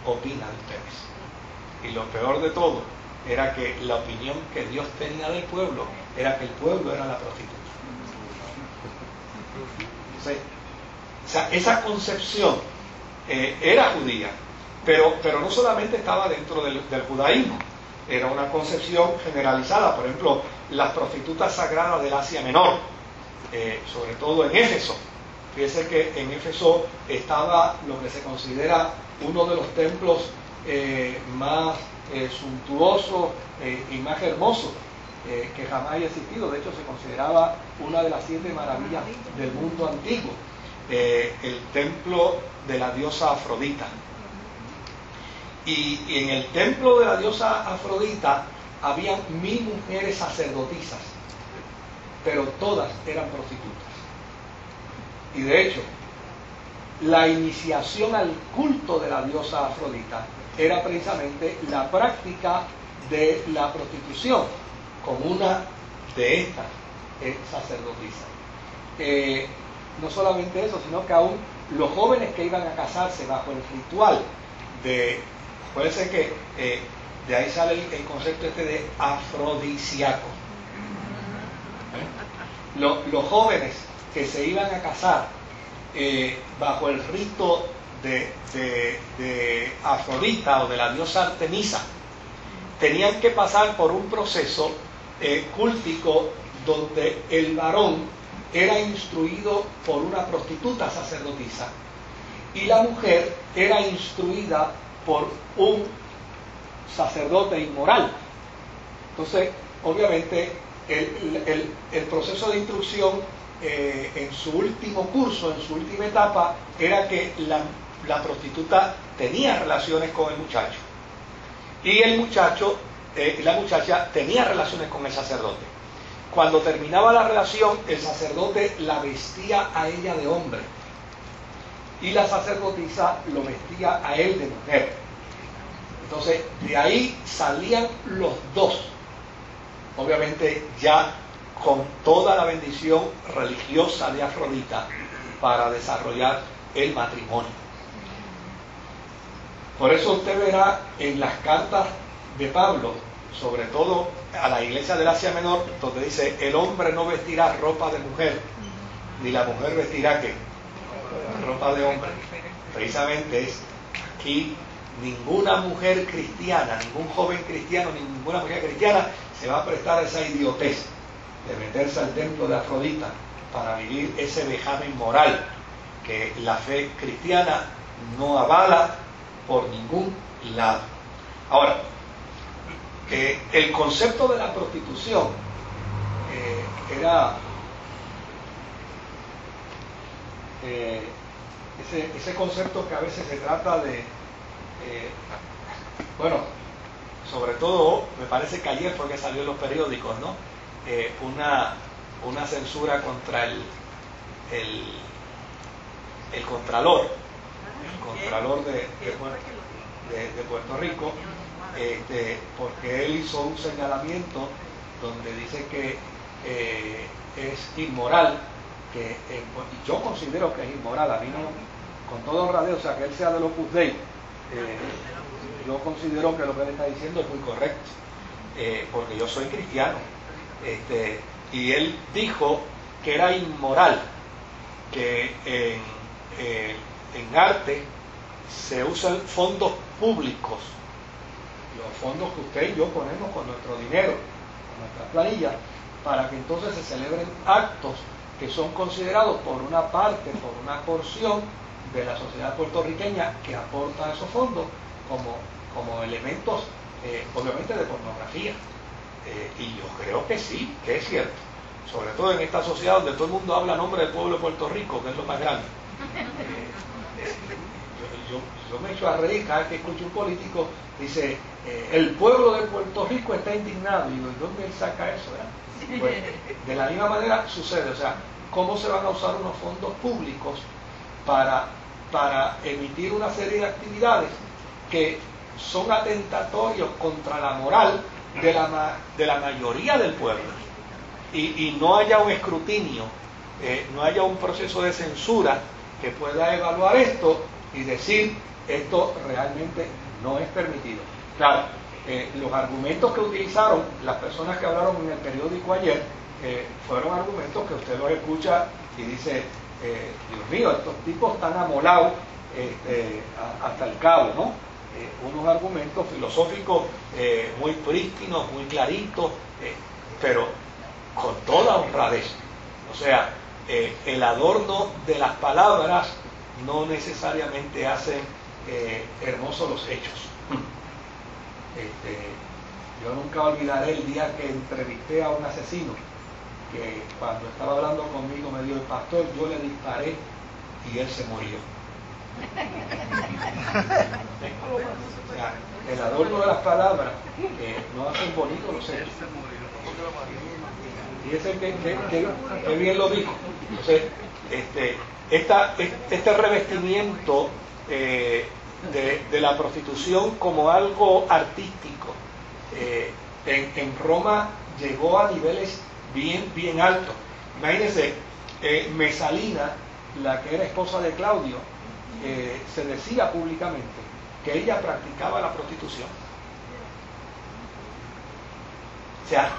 opina de ustedes. Y lo peor de todo era que la opinión que Dios tenía del pueblo era que el pueblo era la prostituta. ¿Sí? O sea, esa concepción era judía, pero no solamente estaba dentro del judaísmo, era una concepción generalizada. Por ejemplo, las prostitutas sagradas del Asia Menor, sobre todo en Éfeso. Fíjense que en Éfeso estaba lo que se considera uno de los templos más suntuosos y más hermosos que jamás haya existido. De hecho, se consideraba una de las 7 maravillas del mundo antiguo, el templo de la diosa Afrodita. Y en el templo de la diosa Afrodita habían 1000 mujeres sacerdotisas, pero todas eran prostitutas. Y de hecho, la iniciación al culto de la diosa Afrodita era precisamente la práctica de la prostitución con una de estas sacerdotisas. No solamente eso, sino que aún los jóvenes que iban a casarse bajo el ritual de, puede ser que de ahí sale el concepto este de afrodisíaco. Los jóvenes que se iban a casar bajo el rito de Afrodita o de la diosa Artemisa, tenían que pasar por un proceso cúltico donde el varón era instruido por una prostituta sacerdotisa y la mujer era instruida por un sacerdote inmoral. Entonces, obviamente, el proceso de instrucción en su último curso, en su última etapa, era que la prostituta tenía relaciones con el muchacho y el muchacho, la muchacha tenía relaciones con el sacerdote. Cuando terminaba la relación, el sacerdote la vestía a ella de hombre y la sacerdotisa lo vestía a él de mujer. Entonces, de ahí salían los dos, obviamente ya con toda la bendición religiosa de Afrodita para desarrollar el matrimonio. Por eso usted verá en las cartas de Pablo, sobre todo a la iglesia del Asia Menor, donde dice: el hombre no vestirá ropa de mujer, ni la mujer vestirá ¿qué? Ropa de hombre. Precisamente es aquí, ninguna mujer cristiana, ningún joven cristiano, ninguna mujer cristiana se va a prestar a esa idiotez de meterse al templo de Afrodita para vivir ese vejamen moral que la fe cristiana no avala por ningún lado. Ahora, el concepto de la prostitución era ese concepto que a veces se trata de bueno, sobre todo me parece que ayer fue que salió en los periódicos, ¿no? Una censura contra el Contralor de Puerto Rico, porque él hizo un señalamiento donde dice que es inmoral, y yo considero que es inmoral, a mí no, con todo honradez, o sea, que él sea del Opus Dei, yo considero que lo que él está diciendo es muy correcto, porque yo soy cristiano, y él dijo que era inmoral que en arte se usan fondos públicos, los fondos que usted y yo ponemos con nuestro dinero, con nuestras planillas, para que entonces se celebren actos que son considerados por una parte, por una porción de la sociedad puertorriqueña que aporta esos fondos como elementos, obviamente, de pornografía. Y yo creo que sí, que es cierto, sobre todo en esta sociedad donde todo el mundo habla a nombre del pueblo de Puerto Rico, que es lo más grande. Yo me echo a reír cada vez que escucho un político, dice, el pueblo de Puerto Rico está indignado. Y digo, ¿y dónde él saca eso? Pues, de la misma manera sucede, o sea, ¿cómo se van a usar unos fondos públicos para emitir una serie de actividades que son atentatorios contra la moral de la mayoría del pueblo? Y no haya un escrutinio, no haya un proceso de censura que pueda evaluar esto y decir esto realmente no es permitido. Claro, los argumentos que utilizaron las personas que hablaron en el periódico ayer fueron argumentos que usted los escucha y dice, Dios mío, estos tipos están amolados hasta el cabo, ¿no? Unos argumentos filosóficos muy prístinos, muy claritos, pero con toda honradez. O sea, el adorno de las palabras no necesariamente hacen hermosos los hechos. Yo nunca olvidaré el día que entrevisté a un asesino que cuando estaba hablando conmigo me dijo, el pastor, yo le disparé y él se murió. O sea, el adorno de las palabras no hacen bonitos los hechos. Y ese que bien lo dijo. Entonces, este revestimiento de la prostitución como algo artístico en Roma llegó a niveles bien altos. Imagínense, Mesalina, la que era esposa de Claudio, se decía públicamente que ella practicaba la prostitución. O sea,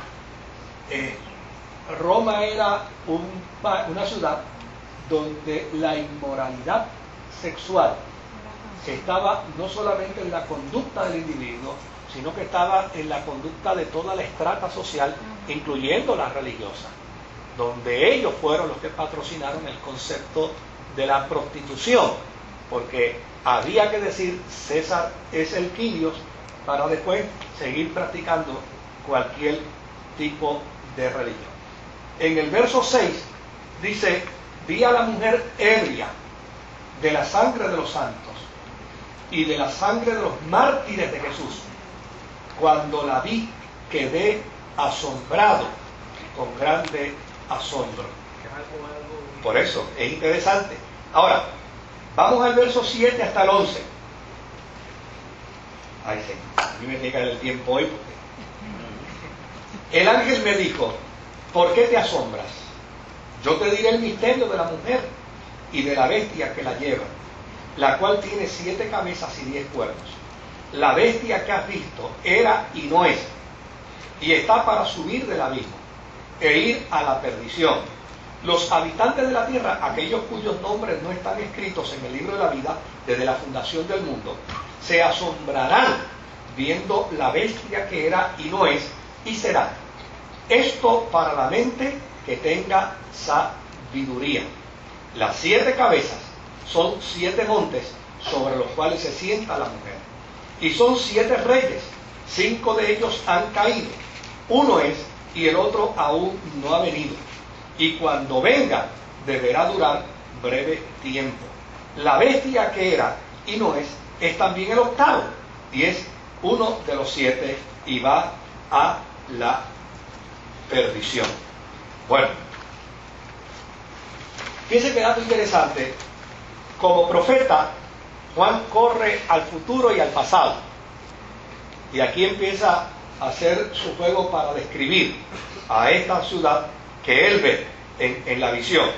Roma era una ciudad donde la inmoralidad sexual estaba no solamente en la conducta del individuo, sino que estaba en la conducta de toda la estrata social, incluyendo la religiosa, donde ellos fueron los que patrocinaron el concepto de la prostitución, porque había que decir César es el Quirios para después seguir practicando cualquier tipo de religión. En el verso 6 dice, vi a la mujer ebria de la sangre de los santos y de la sangre de los mártires de Jesús. Cuando la vi, quedé asombrado con grande asombro. Por eso, es interesante. Ahora, vamos al verso 7 hasta el 11. Ay, sí, a mí me llega el tiempo hoy. El ángel me dijo, ¿por qué te asombras? Yo te diré el misterio de la mujer y de la bestia que la lleva, la cual tiene 7 cabezas y 10 cuernos. La bestia que has visto era y no es, y está para subir del abismo e ir a la perdición. Los habitantes de la tierra, aquellos cuyos nombres no están escritos en el libro de la vida desde la fundación del mundo, se asombrarán viendo la bestia que era y no es, y será esto para la mente que tenga sabiduría. Las 7 cabezas son 7 montes sobre los cuales se sienta la mujer, y son 7 reyes. 5 de ellos han caído, uno es y el otro aún no ha venido, y cuando venga deberá durar breve tiempo. La bestia que era y no es también el octavo, y es uno de los 7 y va a la perdición. Bueno, fíjense que dato interesante. Como profeta, Juan corre al futuro y al pasado, y aquí empieza a hacer su juego para describir a esta ciudad que él ve en la visión,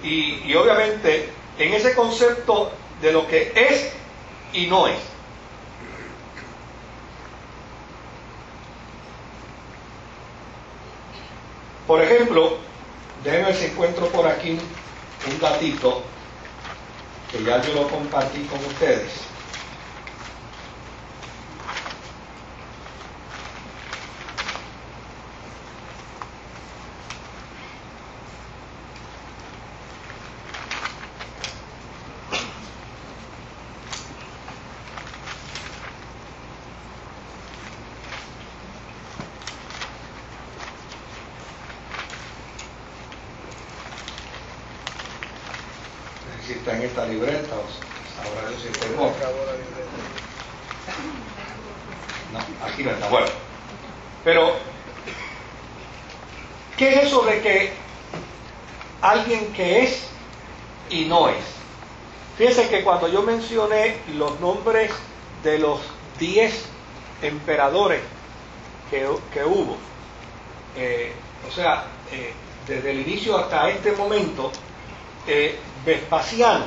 y obviamente en ese concepto de lo que es y no es. Por ejemplo, déjenme ver si encuentro por aquí un datito que ya yo lo compartí con ustedes. Si está en esta libreta, ahora yo sí tengo. No, aquí no está. Bueno, pero ¿qué es eso de que alguien que es y no es? Fíjense que cuando yo mencioné los nombres de los 10 emperadores que hubo, o sea, desde el inicio hasta este momento, Vespasiano